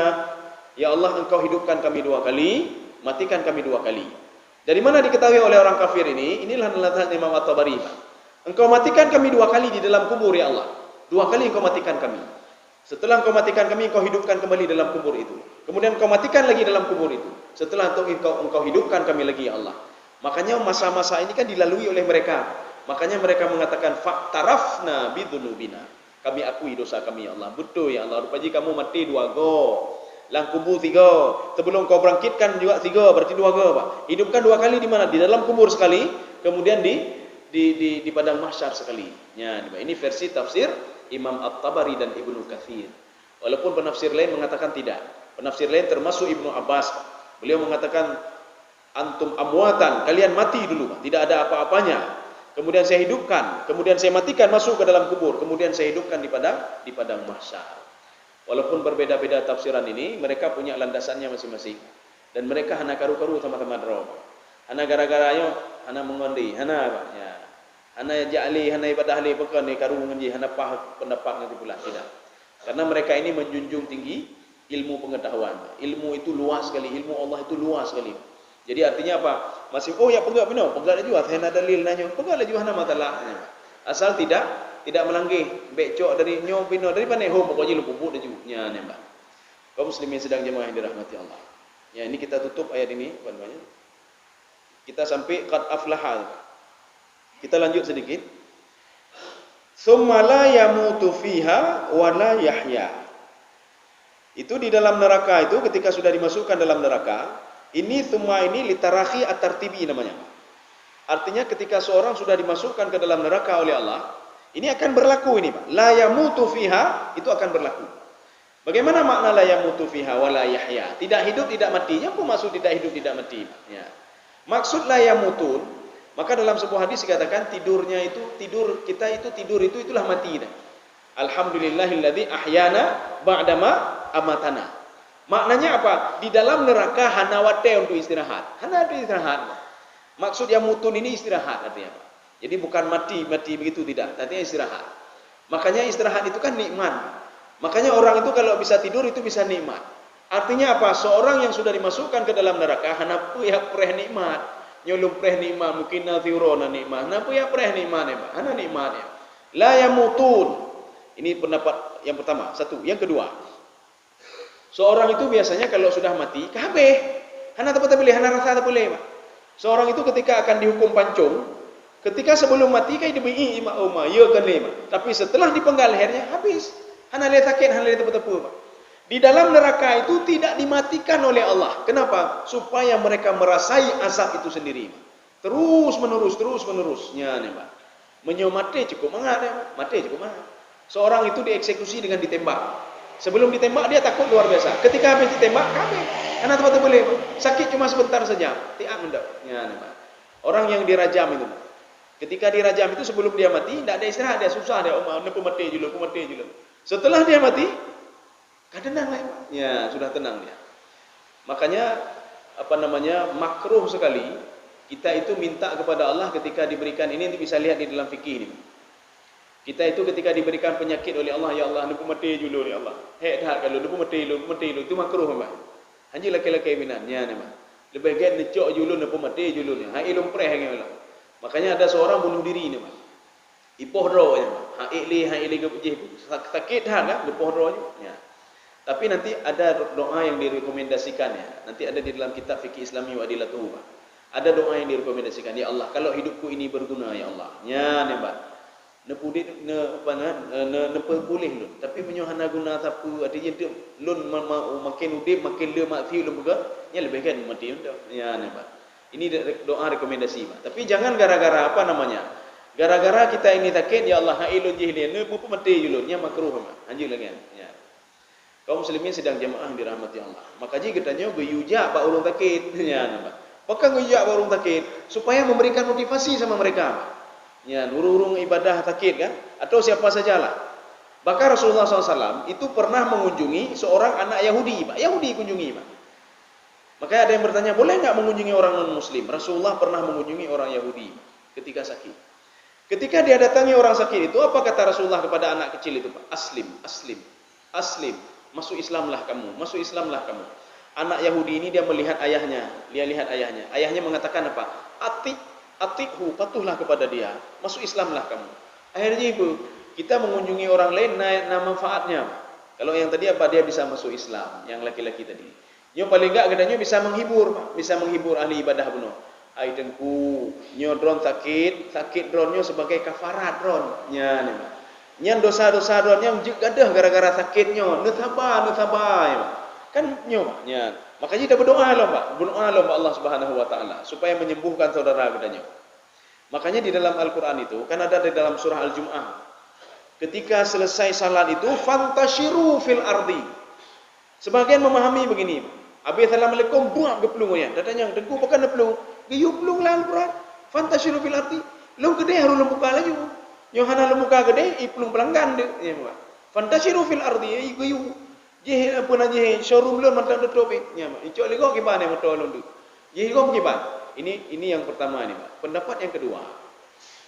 Ya Allah, Engkau hidupkan kami 2 kali, matikan kami 2 kali. Dari mana diketahui oleh orang kafir ini? Inilah nilai Imam At-Tabari. Engkau matikan kami 2 kali di dalam kubur ya Allah. 2 kali Engkau matikan kami. Setelah Engkau matikan kami, Engkau hidupkan kembali dalam kubur itu. Kemudian Engkau matikan lagi dalam kubur itu. Setelah itu Engkau hidupkan kami lagi ya Allah. Makanya masa-masa ini kan dilalui oleh mereka. Makanya mereka mengatakan fa'tarafna bidzunubina. Kami akui dosa kami ya Allah. Betul ya Allah. Rupanya kamu mati 2 go. Lang kubur 3. Sebelum kau bangkitkan juga 3, berarti 2 go, Pak. Hidupkan 2 kali di mana? Di dalam kubur sekali, kemudian di padang mahsyar sekali. Ya, ini versi tafsir Imam At-Tabari dan Ibnu Katsir. Walaupun penafsir lain mengatakan tidak. Penafsir lain termasuk Ibnu Abbas. Beliau mengatakan Antum amwatan, kalian mati dulu, tidak ada apa-apanya. Kemudian saya hidupkan, kemudian saya matikan masuk ke dalam kubur, kemudian saya hidupkan di padang mahsyar. Walaupun berbeda-beda tafsiran ini, mereka punya landasannya masing-masing. Dan mereka hana karu-karu sama-sama drop. Hana gara-garanya, hana mengondi, hana apa? Ya. Hana ja'li, hana ibadah ahli, bukan ni karu mengondi, hana pah pendapat nanti pula, tidak. Karena mereka ini menjunjung tinggi ilmu pengetahuan. Ilmu itu luas sekali, ilmu Allah itu luas sekali. Jadi artinya apa? Masih ya pegang benar, pegang juga. Saya nak dalil nanya, pegang lagi mana masalah. Asal tidak melanggi, becok dari nyo bino dari mana ho pokoknya lu pupuk dah juga. Nembak. Kaum muslimin sedang jemaah yang dirahmati Allah. Ya, ini kita tutup ayat ini, apa-apanya. Kita sampai qad aflaha. Kita lanjut sedikit. Tsumma la yamutu fiha wa la yahya. Itu di dalam neraka itu ketika sudah dimasukkan dalam neraka. Ini semua ini litarahi at-tartibi namanya. Artinya ketika seorang sudah dimasukkan ke dalam neraka oleh Allah, ini akan berlaku ini, Pak. La yamutu fiha itu akan berlaku. Bagaimana makna la yamutu fiha wa la yahya? Tidak hidup, tidak mati. Apa maksud tidak hidup, tidak mati? Ya. Maksud la yamutun, maka dalam sebuah hadis dikatakan tidurnya itu tidur kita itu tidur itu itulah mati. Alhamdulillahilladzi ahyana ba'dama amatana. Maknanya apa? Di dalam neraka hana wate untuk istirahat. Hana untuk istirahat. Maksud yang mutun ini istirahat artinya apa? Jadi bukan mati begitu tidak, artinya istirahat. Makanya istirahat itu kan nikmat. Makanya orang itu kalau bisa tidur itu bisa nikmat. Artinya apa? Seorang yang sudah dimasukkan ke dalam neraka hana puya preh nikmat. Nyolong preh nikmat mungkin nazirona nikmat. Hana puya preh nikmat ya, hana nikmatnya. La yamutun. Ini pendapat yang pertama. Satu, yang kedua. Seorang itu biasanya kalau sudah mati, kabeh. Hana tak boleh, hana rasa tak boleh. Seorang itu ketika akan dihukum pancung, ketika sebelum mati kai diberi ima oma, ya kan lema. Tapi setelah dipenggal lehernya habis. Hana le sakit, hana le tepu-tepu. Di dalam neraka itu tidak dimatikan oleh Allah. Kenapa? Supaya mereka merasai azab itu sendiri. Terus menerus. Nya nih, Pak. Menyo mati cukup mangat ya, mati cukup mangat. Seorang itu dieksekusi dengan ditembak. Sebelum ditembak dia takut luar biasa. Ketika habis ditembak, kabeh. Karena tempat boleh. Sakit cuma sebentar saja. Tiap mendak. Ya, nampak. Orang yang dirajam itu. Ketika dirajam itu sebelum dia mati, tidak ada istirahat, dia susah dia. Nepu mati julu. Setelah dia mati, tenang lah. Ya, sudah tenang dia. Makanya makruh sekali kita itu minta kepada Allah ketika diberikan ini, bisa lihat di dalam fikih ini. Kita itu ketika diberikan penyakit oleh Allah, ya Allah, nepu mati julu ya Allah. Dah kalau nepu mati lu itu makruh mbak. Hanya laki-laki binannya nih mbak. Lebih baik necok julu nepu mati julu nih. Hai ilmu preh ngel. Makanya ada seorang bunuh diri nih mbak. Ipoh ro ya mbak. Hai ili kepejih sakit dah kan ipoh ro ya. Tapi nanti ada doa yang direkomendasikan ya. Nanti ada di dalam kitab fikih Islami wa adilatuhu. Ada doa yang direkomendasikan, ya Allah, kalau hidupku ini berguna ya Allah. Ya nih mbak. Nepudit boleh lun, tapi menyohana guna sapu artinya dia lun makin udip makin le mati lun juga nya lebih kan mati unda ya nampak. Ini doa rekomendasi Pak. Tapi jangan gara-gara apa namanya, gara-gara kita ini sakit ya Allah hailun jihlian ne pupu mati julun nya makruh Pak. Anjur lagi ya. Kaum muslimin sedang jemaah dirahmati Allah, maka jika katanya guyuja ba urung sakit ya nampak. Pakai guyuja ba urung sakit supaya memberikan motivasi sama mereka. Ya, urung ibadah sakit kan? Atau siapa sajalah. Bahkan Rasulullah SAW itu pernah mengunjungi seorang anak Yahudi, Pak. Yahudi kunjungi, Pak. Makanya ada yang bertanya, boleh nggak mengunjungi orang non-Muslim? Rasulullah pernah mengunjungi orang Yahudi ketika sakit. Ketika dia datangi orang sakit itu, apa kata Rasulullah kepada anak kecil itu, Pak? Aslim. Masuk Islamlah kamu. Anak Yahudi ini dia melihat ayahnya. Ayahnya mengatakan apa? Atikhu, patuhlah kepada dia. Masuk Islamlah kamu. Akhirnya ibu, kita mengunjungi orang lain nama manfaatnya. Kalau yang tadi apa? Dia bisa masuk Islam. Yang laki-laki tadi. Nyo paling enggak katanya bisa menghibur ahli ibadah benar. Ai tengku, nyo dron sakit dronnya sebagai kafarat dron. Nyan dosa-dosa dron yang gadah gara-gara sakitnya. Sabar. Kan nyo, nya. Makanya kita berdoa Pak Allah Subhanahu wa taala supaya menyembuhkan saudara katanya. Makanya di dalam Al-Qur'an itu kan ada di dalam surah Al-Jumu'ah. Ketika selesai salat itu fantashiru fil ardi. Sebagian memahami begini, Habis assalamualaikum buang ke pelung ya. Datanya dengku pakai pelung. Giyu pelung lah Al-Quran. Fantasyiru fil ardi. Lu gede harus lembuka lagi. Yohana lembuka gede i pelung pelanggan de. Ya, Pak. Fantasyiru fil ardi i giyu. Jeh apa na jeh showroom lu mantap tutup ya, Pak. Icok lego ke mana motor lu. Jeh kau pergi, Pak. Ini yang pertama ni, Pak. Pendapat yang kedua.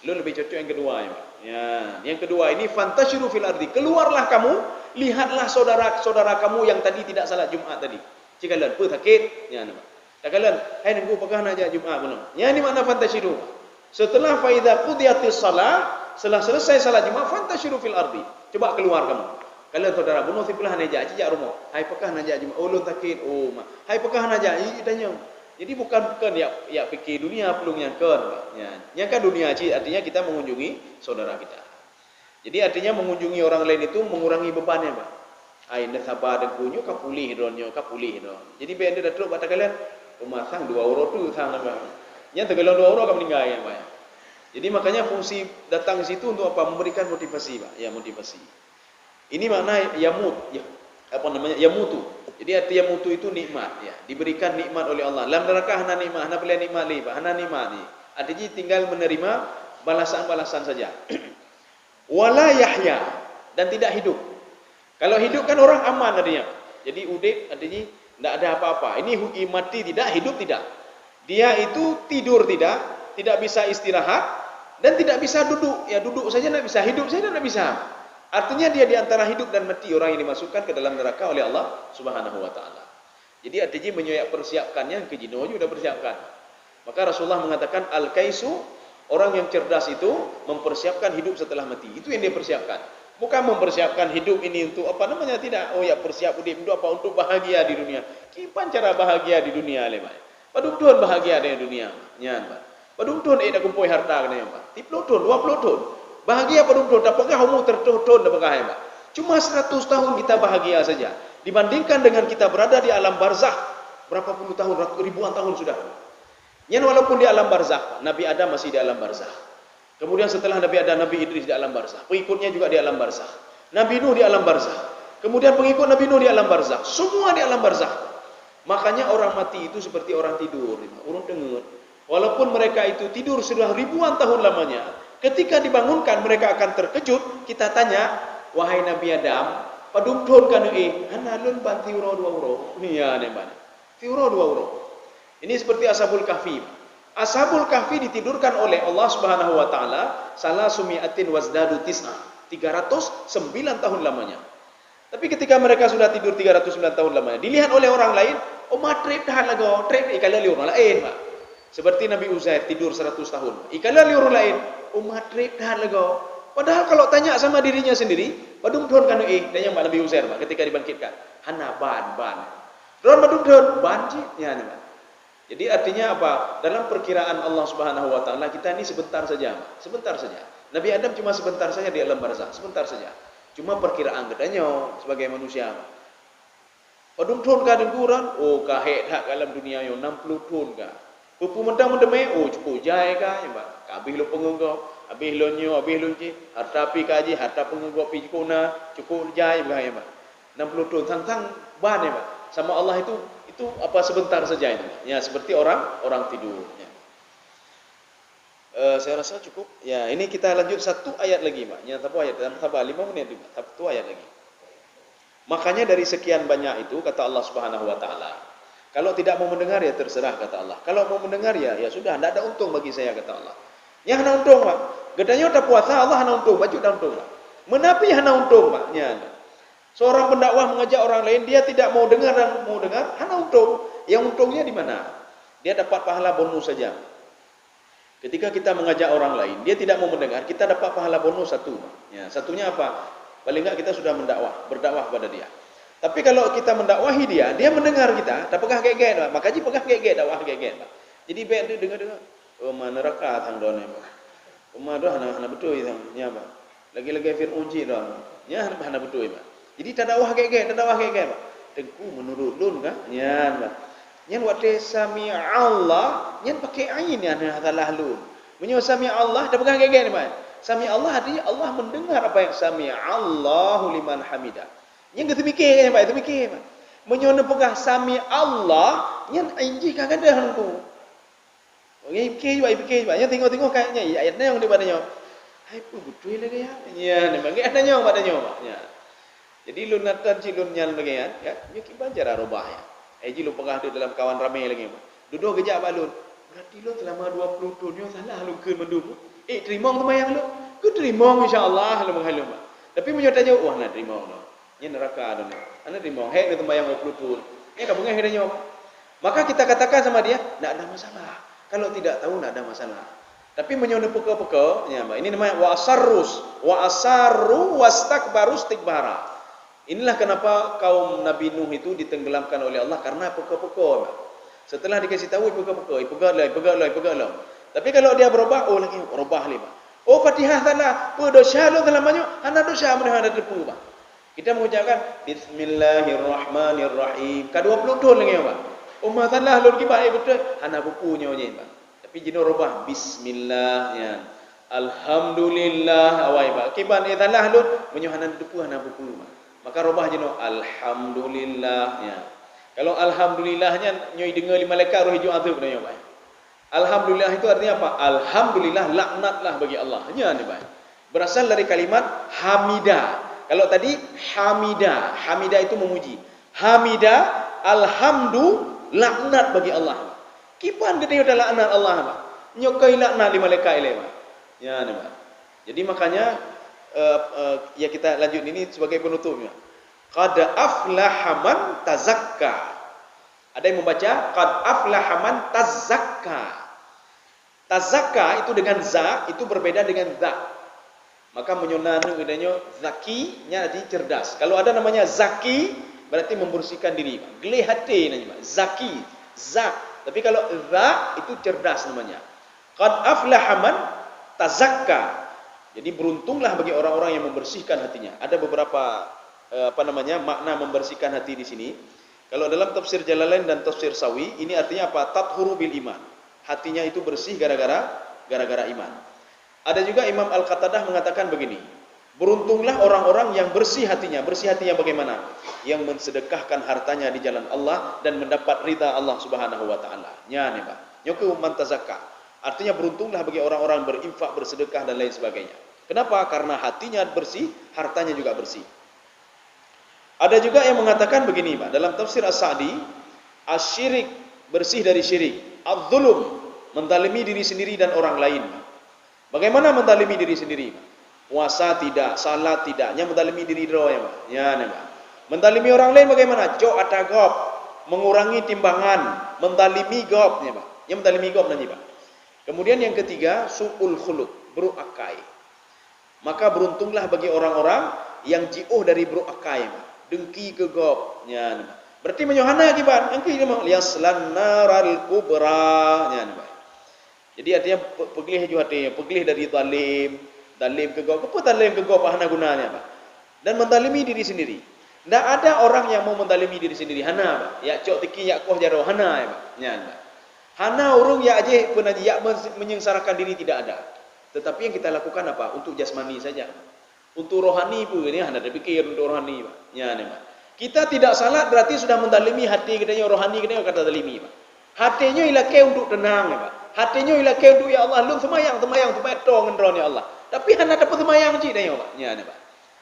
Lu lebih cocok yang kedua ya, Pak. Ya, yang kedua ini fantasyiru fil ardi. Keluarlah kamu, lihatlah saudara-saudara kamu yang tadi tidak salat Jumat tadi. Jika lan pu sakit, ya nama. Takalan, hai nunggu pegah aja Jumat belum. Ya ni makna fantasyiru. Setelah fa idza qudiyatis shalah, setelah selesai salat Jumat fantasyiru fil ardi. Coba keluar kamu. Kalian saudara bunuh sipulah naja cijak rumah. Hai pekah naja Jumat. Oh lu sakit. Oh ma. Hai pekah naja tanya. Jadi bukan ya fikir dunia pelung yang ya. Yang kan dunia artinya kita mengunjungi saudara kita. Jadi artinya mengunjungi orang lain itu mengurangi bebannya, Pak. Ai nak sabar dan kunyu kapulih donyo kapulih don. Jadi benda dah teruk kata kalian pemasang 2 euro tu sang apa. Yang tergelong 2 euro akan meninggal ya, Pak. Jadi makanya fungsi datang ke situ untuk apa? Memberikan motivasi, Pak. Ya, motivasi. Ini makna yamut, ya. Apa namanya? Yamutu. Jadi arti yamutu itu nikmat, ya. Diberikan nikmat oleh Allah. Lam neraka hana nikmat, hana boleh nikmat li, Pak. Hana nikmat ni. Artinya tinggal menerima balasan-balasan saja. Wala yahya, dan tidak hidup. Kalau hidup kan orang aman artinya. Jadi udip artinya tidak ada apa-apa. Ini mati tidak, hidup tidak. Dia itu tidur tidak bisa istirahat dan tidak bisa duduk. Ya duduk saja tidak bisa, hidup saja tidak bisa. Artinya dia di antara hidup dan mati, orang yang dimasukkan ke dalam neraka oleh Allah Subhanahu wa taala. Jadi artinya menyoyak persiapkannya ke jino juga sudah persiapkan. Maka Rasulullah mengatakan al-kaisu, orang yang cerdas itu mempersiapkan hidup setelah mati. Itu yang dia persiapkan. Bukan mempersiapkan hidup ini untuk apa namanya, tidak. Oh ya persiap hidup untuk apa? Untuk bahagia di dunia. Kipan cara bahagia di dunia lemak. Padung tuan bahagia di dunia. Nyan, Pak. Padung tuan nak kumpul harta kena, Pak. 30 tahun, 20 tahun. Bahagia padung tuan, tak pegah umur tertuh-tuh tak pegah, Pak. Cuma 100 tahun kita bahagia saja. Dibandingkan dengan kita berada di alam barzakh berapa puluh tahun, ribuan tahun sudah. Nyan walaupun di alam barzakh, Nabi Adam masih di alam barzakh. Kemudian setelah Nabi ada Nabi Idris di alam barzakh, pengikutnya juga di alam barzakh. Nabi Nuh di alam barzakh. Kemudian pengikut Nabi Nuh di alam barzakh. Semua di alam barzakh. Makanya orang mati itu seperti orang tidur, orang dengar. Walaupun mereka itu tidur sudah ribuan tahun lamanya, ketika dibangunkan mereka akan terkejut. Kita tanya, wahai Nabi Adam, padung thon kan analun ban tiuro 2 euro. Iya ne ban. Tiuro 2 euro. Ini seperti Ashabul Kahfi. Ashabul Kahfi ditidurkan oleh Allah Subhanahu wa taala salah sumiatin wazdadu tis'a, 309 tahun lamanya. Tapi ketika mereka sudah tidur 309 tahun lamanya, dilihat oleh orang lain, oh matrep dah lagu, trep ikala li orang lain, Pak. Seperti Nabi Uzair tidur 100 tahun. Ikala li orang lain, oh matrep dah lagu. Padahal kalau tanya sama dirinya sendiri, badung thon kan tanya Nabi Uzair, Pak, ketika dibangkitkan, hana ban. Don badung thon ban ya, Pak. Jadi artinya apa? Dalam perkiraan Allah Subhanahu wa taala kita ini sebentar saja, sebentar saja. Nabi Adam cuma sebentar saja di alam barzakh, sebentar saja. Cuma perkiraan katanya sebagai manusia. Padung thon ka dengkuran, oh ka het hak dalam dunia yo 60 thon ka. Pupu mentang mendeme, oh cukup jai ka, ya Pak. Kabih lo pengunggo, habis lo nyo, habis lo ci, harta pi kaji, harta pengunggo pi kuna, cukup jai ya Pak. 60 thon sang ban ya Pak. Sama Allah itu apa sebentar saja itu. Ya seperti orang tidur. Ya. Saya rasa cukup. Ya ini kita lanjut satu ayat lagi, Pak. Ya satu ayat dalam sabar 5 menit juga. Satu ayat lagi. Makanya dari sekian banyak itu kata Allah Subhanahu wa taala. Kalau tidak mau mendengar ya terserah kata Allah. Kalau mau mendengar ya sudah, tidak ada untung bagi saya kata Allah. Yang hana untung, Pak. Gedanya udah puasa Allah hana untung, baju dah untung, Pak. Menapi hana untung, Pak. Ya. Seorang pendakwah mengajak orang lain, dia tidak mau dengar dan mau dengar, hana untung. Yang untungnya di mana? Dia dapat pahala bonus saja. Ketika kita mengajak orang lain, dia tidak mau mendengar, kita dapat pahala bonus satu. Ya, satunya apa? Paling enggak kita sudah berdakwah kepada dia. Tapi kalau kita mendakwahi dia mendengar kita, tak pegah gege, Pak. Maka ji pegah gege, dakwah gege, Pak. Jadi baik dia dengar. Oh mana neraka tang done, Pak. Umar dah hana betul itu, ya Pak. Lagi-lagi Firaun ji dah. Ya hana betul, Pak. Jadi tadakwah gege, Pak. Tengku menurut lun kan? Nyan, Pak. Nyan waktu sami Allah, nyan pakai ain ya salah lun. Menyo sami Allah, dah pegang gege ni, Pak. Sami Allah artinya Allah mendengar apa yang sami Allahu liman hamidah. Yang kita mikir kan, Pak? Itu mikir, Pak. Menyona pegah sami Allah, nyan inji kagak ada hanku. Ngai pikir juga, yang tengok-tengok kayaknya ayatnya yang di badannya. Hai pu betul lagi ya. Ya, memang ayatnya yang badannya, ya. Jadi lu natan cilun nyan lagi ya. Ya kiban cara rubah ya. Ji lu pegah di dalam kawan ramai lagi. Duduk kejap balun. Berarti lu selama 20 tahun yang salah lu ke mendumu. Terima temayang lu. Ku terima insya-Allah lu menghalum. Tapi menyotanya wah nak terima lu. Nya neraka anu. Ana terima hek lu temayang 20 tahun. Nya kabung akhirnya. Maka kita katakan sama dia, enggak ada masalah. Kalau tidak tahu enggak ada masalah. Tapi menyona peka-peka, ya, ini namanya wa asarru wastakbaru istikbara. Inilah kenapa kaum Nabi Nuh itu ditenggelamkan oleh Allah karena peka-peka. Setelah dikasih tahu peka-peka, pegalah. Tapi kalau dia berubah, oh lagi berubah lima. Oh Fatihah salah, dosa lo dalam banyak, hana dosa mana ada terpu bah. Kita mengucapkan Bismillahirrahmanirrahim. Ka-20 tahun lagi bah. Oh masalah lo ki baik betul, hana bukunya je bah. Tapi jino rubah Bismillah ya. Alhamdulillah awai bah. Kiban salah lo, menyohana terpu hana buku bah. Maka rubah jino alhamdulillah ya. Kalau alhamdulillahnya nyoi dengar lima malaikat roh hijau azab dah nyoi. Alhamdulillah itu artinya apa? Alhamdulillah laknatlah bagi Allah. Nya ni baik. Berasal dari kalimat hamida. Kalau tadi hamida, hamida itu memuji. Hamida alhamdu laknat bagi Allah. Kipan gede udah laknat Allah bah. Nyokai laknat lima malaikat ile bah. Ya ni baik. Jadi makanya ya kita lanjut ini sebagai penutupnya. Qad aflaha man tazakka. Ada yang membaca qad aflaha man tazakka. Tazakka itu dengan za itu berbeda dengan za. Maka menyonanu adanya zakinya jadi cerdas. Kalau ada namanya zaki berarti membersihkan diri. Gelih hati namanya zaki, zak. Tapi kalau za itu cerdas namanya. Qad aflaha man tazakka. Jadi beruntunglah bagi orang-orang yang membersihkan hatinya. Ada beberapa makna membersihkan hati di sini. Kalau dalam tafsir Jalalain dan tafsir Sawi, ini artinya apa? Tathuru bil iman. Hatinya itu bersih gara-gara iman. Ada juga Imam Al-Qatadah mengatakan begini. Beruntunglah orang-orang yang bersih hatinya. Bersih hatinya bagaimana? Yang mensedekahkan hartanya di jalan Allah dan mendapat ridha Allah Subhanahu wa taala. Nya nih, Pak. Nyoku man tazakka. Artinya beruntunglah bagi orang-orang berinfak, bersedekah dan lain sebagainya. Kenapa? Karena hatinya bersih, hartanya juga bersih. Ada juga yang mengatakan begini, Pak. Dalam tafsir As-Sa'di, asyirik, bersih dari syirik. Az-zulum, menzalimi diri sendiri dan orang lain. Bagaimana menzalimi diri sendiri? Puasa tidak, salat tidak, nya menzalimi diri doa ya, Pak. Ya, nih, Pak. Menzalimi orang lain bagaimana? Cok atagop, mengurangi timbangan, menzalimi gop, ya, Pak. Yang menzalimi gop nanti, Pak. Kemudian yang ketiga, su'ul khuluq, buruk akai. Maka beruntunglah bagi orang-orang yang jiuh dari buruk akai, Pak. Dengki ke gop, ya, nih, Pak. Berarti menyohana akibat, dengki dia mau yaslan naral kubra, ya, nih, Pak. Jadi artinya peglih juga artinya, peglih dari zalim ke gop. Apa zalim ke gop hana gunanya, Pak? Dan menzalimi diri sendiri. Tidak ada orang yang mau menzalimi diri sendiri, hana, Pak. Ya cok tiki ya koh jaro hana, ya, Pak. Ya, Pak. Hana urung ya aje pun aja ya menyengsarakan diri tidak ada. Tetapi yang kita lakukan apa? Untuk jasmani saja. Untuk rohani pun ini hana terpikir untuk rohani, Pak. Ya, nih, Pak. Kita tidak salat berarti sudah menzalimi hati kita, rohani kita kata zalimi, Pak. Hatinya ilake untuk tenang, ya, Pak. Hatinya ilake untuk ya Allah, lu semayang tong ngendron ya Allah. Tapi hana dapat semayang ji dah, ya, Pak. Ya, nih, Pak.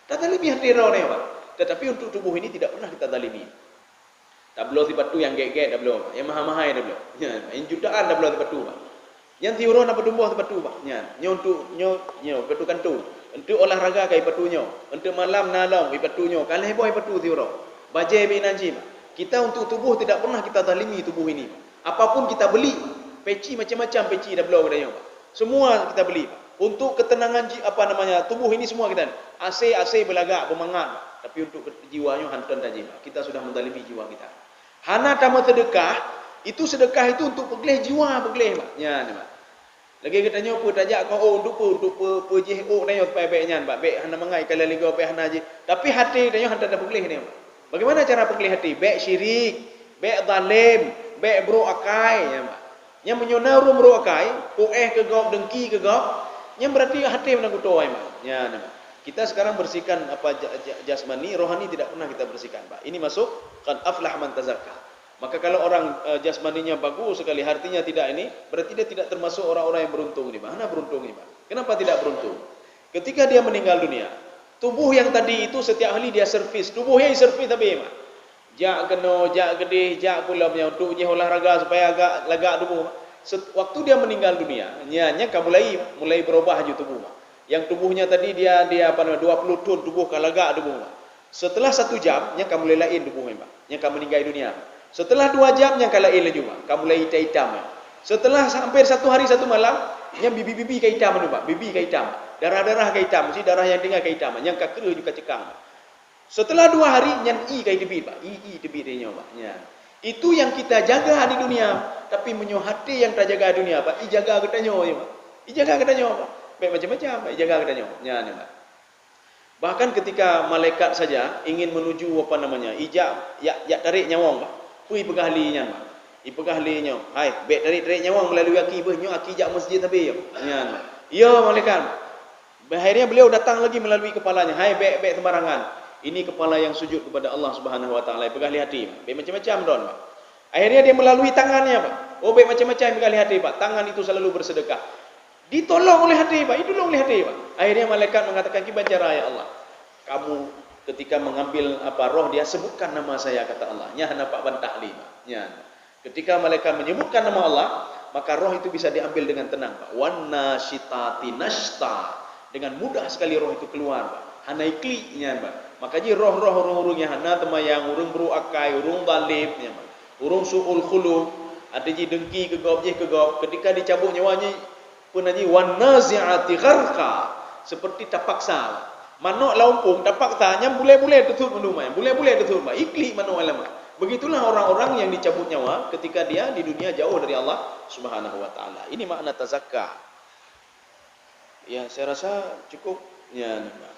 Tak zalimi hati ro, ya, Pak. Tetapi untuk tubuh ini tidak pernah kita zalimi. Tak belum sifat tu yang gek-gek dah belum. Yang mahal-mahal dah belum. Ya, yang jutaan dah belum sifat tu, Pak. Yang tiuro nak bertumbuh sifat tu, Pak. Ya, untuk petukan tu. Untuk olahraga kai patunya. Untuk malam nalam kai patunya. Kalau boy patu tiuro. Bajai be nanji, Pak. Kita untuk tubuh tidak pernah kita zalimi tubuh ini, Pak. Apapun kita beli, peci macam-macam peci dah belum dah, Pak. Semua kita beli, Pak. Untuk ketenangan tubuh ini semua kita. AC belagak bermangat, Pak. Tapi untuk jiwanya hantar saja, Pak. Kita sudah menzalimi jiwa kita. Hana tamu sedekah, itu sedekah itu untuk peglih jiwa, peglih, Pak. Ya, ni, Pak. Lagi katanya apa tajak kau untuk pejih nanya baik-baiknya, Pak. Baik hana mengai kala liga baik hana je. Tapi hati tanya hantar dah peglih ni, Pak. Bagaimana cara peglih hati? Baik syirik, baik zalim, baik bro akai, ya, Pak. Yang menyonaru bro akai, ke gop dengki ke gop, yang berarti hati menangguh toai, Pak. Ya, ni, Pak. Kita sekarang bersihkan apa jasmani, rohani tidak pernah kita bersihkan, Pak. Ini masuk qad aflah man tazakka. Maka kalau orang jasmaninya bagus sekali, hartinya tidak ini, berarti dia tidak termasuk orang-orang yang beruntung ini, Pak. Mana beruntung ini, Pak? Kenapa tidak beruntung? Ketika dia meninggal dunia, tubuh yang tadi itu setiap hari dia servis, tubuhnya servis tapi, Pak. Jak kena, jak gede, jak pula punya untuk olahraga supaya agak lagak tubuh. Waktu dia meninggal dunia, kamu mulai berubah aja tubuh, Pak. Yang tubuhnya tadi dia apa namanya 20 ton tubuh kalagak tubuh, Pak. Setelah 1 jam, kamu mulai lain tubuhnya, Pak. Yang kamu meninggal dunia. Setelah 2 jam, kamu lain lagi, Pak. Kamu mulai hitam, Pak. Setelah hampir 1 hari 1 malam, bibi-bibi ke hitam tu, Pak. Bibi ke hitam. Darah-darah ke hitam, mesti darah yang tinggal ke hitam. Yang kekera juga cekang, Pak. Setelah 2 hari, i ke debit, Pak. I debit dia, Pak. Ya. Itu yang kita jaga di dunia. Tapi menyo hati yang tak jaga dunia, Pak. I jaga kita nyo, Pak. I jaga kita nyo, Pak. Baik macam-macam, Pak. I jaga kita nyo. Ya, ni, Pak. Bahkan ketika malaikat saja ingin menuju apa namanya, ijab, ya tarik nyawang, Pak. Pui pegah linya, Pak. I pegah linya. Hai, baik tarik nyawang melalui aki, nyo aki jak masjid tapi, ya. Ya, malaikat. Akhirnya beliau datang lagi melalui kepalanya. Hai, baik sembarangan. Ini kepala yang sujud kepada Allah Subhanahu Wa Taala. Pegang hati, Pak. Baik macam-macam don, Pak. Akhirnya dia melalui tangannya, Pak. Oh, baik macam-macam pegang hati, Pak. Tangan itu selalu bersedekah. Ditolong oleh hati, Pak. Ditolong oleh hati, Pak. Akhirnya malaikat mengatakan, "Kibacara ya Allah. Kamu ketika mengambil apa roh dia sebutkan nama saya," kata Allah. Nya hana Pak bantah li, Pak. Nya. Ketika malaikat menyebutkan nama Allah, maka roh itu bisa diambil dengan tenang, Pak. Wan nasyitati nashta. Dengan mudah sekali roh itu keluar, Pak. Hana iklinya, Pak. Maka ji roh-roh-roh-rohnya hana temayang urung buru akai, urung balibnya, urung suul khulu, ada ji dengki kegop ketika dicabut nyawanya pun aji wan nazi'ati gharqa, seperti tapaksa. Manok laumpung tapaksa nyam boleh-boleh tetut menumai, boleh-boleh tetut mak ikli manok alama. Begitulah orang-orang yang dicabut nyawa ketika dia di dunia jauh dari Allah Subhanahu Wa Taala. Ini makna tazakka. Ya, saya rasa cukup ya, Pak.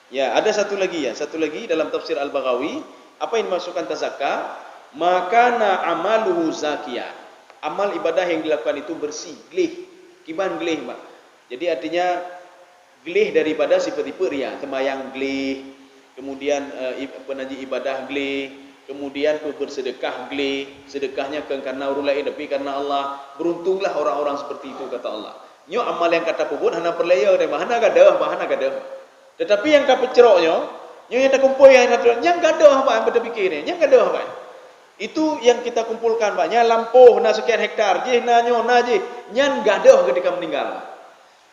Ya, ada satu lagi dalam tafsir Al-Baghawi, apa yang dimaksudkan tazakka? Maka na amaluhu zakiyah. Amal ibadah yang dilakukan itu bersih, glih, kiban glih, Pak. Jadi artinya glih daripada sifat-sifat riya, sembahyang glih, kemudian penaji ibadah glih, kemudian bersedekah glih, sedekahnya karena orang lain tapi karena Allah. Beruntunglah orang-orang seperti itu kata Allah. Nyo amal yang kata pun hana perlaya deh, hana gadah. Tetapi yang kapeceroknya, yang tak kumpul yang gadah, Pak, yang berpikirnya, yang gadah, Pak. Itu yang kita kumpulkan, Pak. Nya lampuh na sekian hektar, je na nyo na je, nyan gadah ketika meninggal.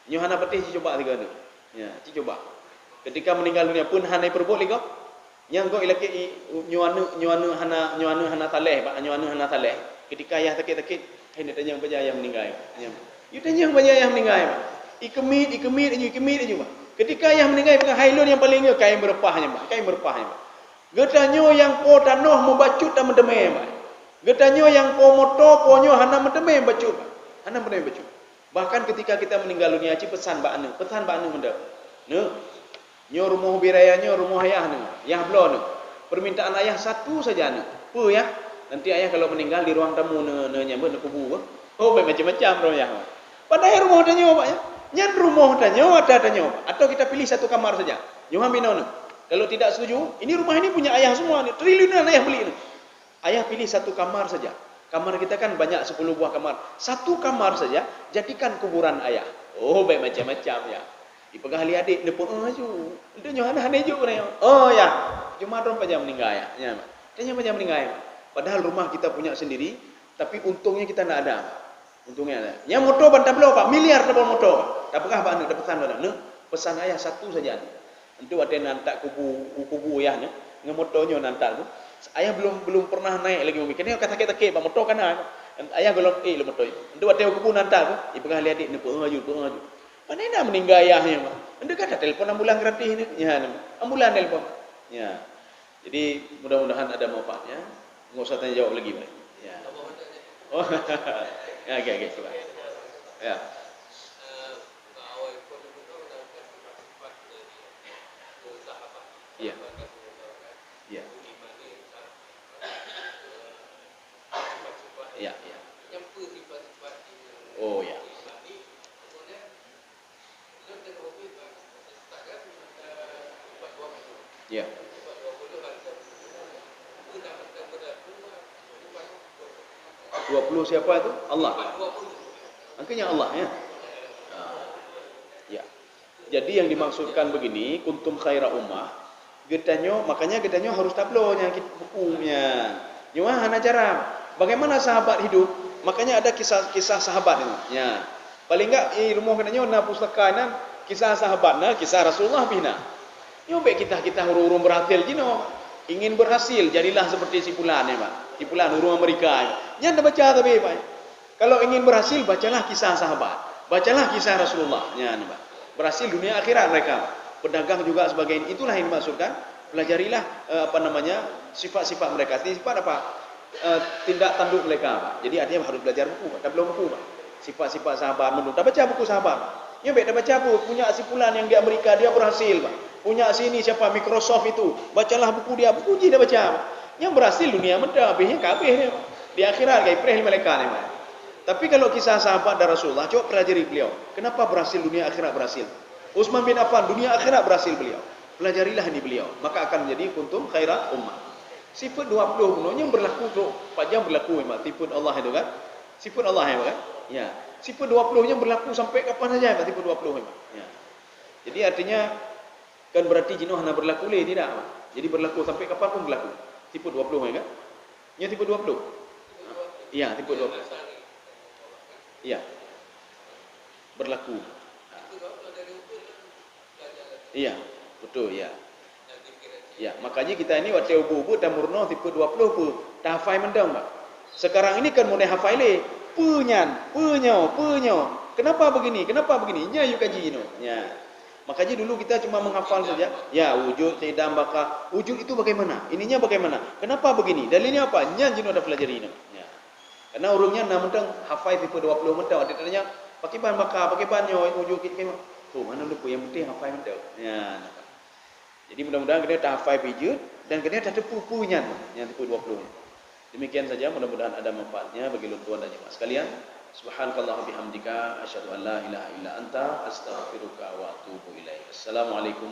Nyo hana petih coba tiga tu. Ya, coba. Ketika meninggal dunia pun hana perbuat ligo. Yang go ilaki nyo anu hana taleh, Pak, nyo anu hana taleh. Ketika ayah takit-takit, hendak tanya apa yang meninggal. You tanya apa yang meninggal, Pak. Ikemit aja, Pak. Ketika yang meninggal dengan hailun yang paling kain berpahnya, Pak. Kain berpahnya, Pak. Getanyo yang po tanoh membacut dan mendemai, Pak. Getanyo yang po moto ponyo hana mendemai bacut, Pak. Hana mendemai bacut. Bahkan ketika kita meninggal dunia ci pesan Pak anu mendem. Nyo rumah biraya nyo rumah ayah nu. Yang belum nu. Permintaan ayah satu saja nu. Pu ya. Nanti ayah kalau meninggal di ruang tamu nyambut kubu. Oh, macam-macam roh ya. Padahal rumah danyo, Pak ya. Nyan rumah danyo ada danyo, atau kita pilih satu kamar saja. Nyo hamino nu. Kalau tidak setuju, ini rumah ini punya ayah semua ni. Triliunan ayah beli ni. Ayah pilih satu kamar saja. Kamar kita kan banyak 10 buah kamar. Satu kamar saja jadikan kuburan ayah. Oh, baik macam-macam ya. Dipegang ahli adik depan maju. Itu nyo hana juga ni. Oh ya, cuma dong pajam meninggal ya. Ya, tanya pajam meninggal. Padahal rumah kita punya sendiri, tapi untungnya kita tidak ada. Untungnya ada. Yang motor bantah belau, Pak, miliar dapat motor. Dapatlah Pak, dapat pesan pada. Pesan ayah satu saja. Itu ada nantak kubu ayahnya, dengan motornya nantak tu. Ayah belum pernah naik lagi mobil. Kena kata-kata Pak motor kan ayah belum le motor. Itu ada kubu nantak tu. Ipegah lihat dik nepuk ngaju. Mana nak meninggal ayahnya, Pak. Anda kata telefon ambulan gratis ni. Ya, ambulan telefon. Ya. Jadi mudah-mudahan ada manfaatnya. Enggak usah tanya jawab lagi, Pak. Ya. Oh. Ya, okey coba. Ya. Ya. Ya. Ya, ya. Oh ya. Ya. Dua puluh siapa itu? Allah. Angkanya Allah ya. Ya. Jadi yang dimaksudkan begini, kuntum khaira ummah. Makanya gedanyo harus tablonya bukunya. Gimana cara? Bagaimana sahabat hidup? Makanya ada kisah sahabat ini. Ya. Paling enggak ilmu gedanyo na pustaka kisah sahabat kisah Rasulullah bina. Nyobek kita hurung berhasil jino. Ingin berhasil jadilah seperti si fulan ya, Pak. Si fulan hurung Amerika. Nya anda baca tapi, Pak. Kalau ingin berhasil bacalah kisah sahabat. Bacalah kisah Rasulullah. Ya, Pak. Berhasil dunia akhirat mereka. Pedagang juga sebagai itulah yang dimaksudkan. Pelajarilah sifat-sifat mereka. Sifat apa? Tindak tanduk mereka, Pak. Jadi artinya harus belajar buku, Pak. Tablo buku, Pak. Sifat-sifat sahabat menurut. Dah baca buku sahabat, Pak. Nyobek dah baca buku punya si fulan yang di Amerika dia berhasil, Pak. Punya sini siapa Microsoft itu. Bacalah buku dia, buku dia dah baca, Pak. Yang berhasil dunia mendah, habisnya kabeh dia, Pak. Di akhirat kai preh mereka ni, Pak. Tapi kalau kisah sahabat dan Rasulullah, coba pelajari beliau. Kenapa berhasil dunia akhirat berhasil? Utsman bin Affan dunia akhirat berhasil beliau. Pelajarilah ini beliau, maka akan menjadi kuntum khairat ummah. Sifat 20 gunanya berlaku untuk 4 jam berlaku memang sifat Allah itu kan. Sifat Allah ya kan? Ya. Sifat 20-nya berlaku sampai kapan saja kan sifat 20 memang. Ya. Jadi artinya kan berarti jenuh hanya berlaku leh tidak, Pak. Jadi berlaku sampai kapan pun berlaku. Sifat 20 ya kan? Ya sifat 20. Iya, sifat 20. Iya. Berlaku. Iya, betul ya. Ya, makanya kita ini waktu ubu-ubu dan murno tipe 20 pun dah hafal mendang, Pak. Sekarang ini kan mulai hafal le. Punyo. Kenapa begini? Nya yuk kaji no. Ya. Makanya dulu kita cuma menghafal saja. Ya, wujud, tidam, baka. Wujud itu bagaimana? Ininya bagaimana? Kenapa begini? Dalilnya apa? Nya jino ada pelajari no. Ya. Karena urungnya na mendang hafal tipe 20 mendang. Ada tanya, pakai ban baka, pakai banyo, wujud kita gimana? Tuh, mana lupa yang penting hafal mendang. Ya. Jadi mudah-mudahan kita tak hafal pijut dan kita tak tepu-punya yang tepu 20. Demikian saja, mudah-mudahan ada manfaatnya bagi tuan dan jemaah sekalian. Subhanakallah bihamdika asyhadu an la ilaha illa anta astaghfiruka wa atubu ilaik. Assalamualaikum.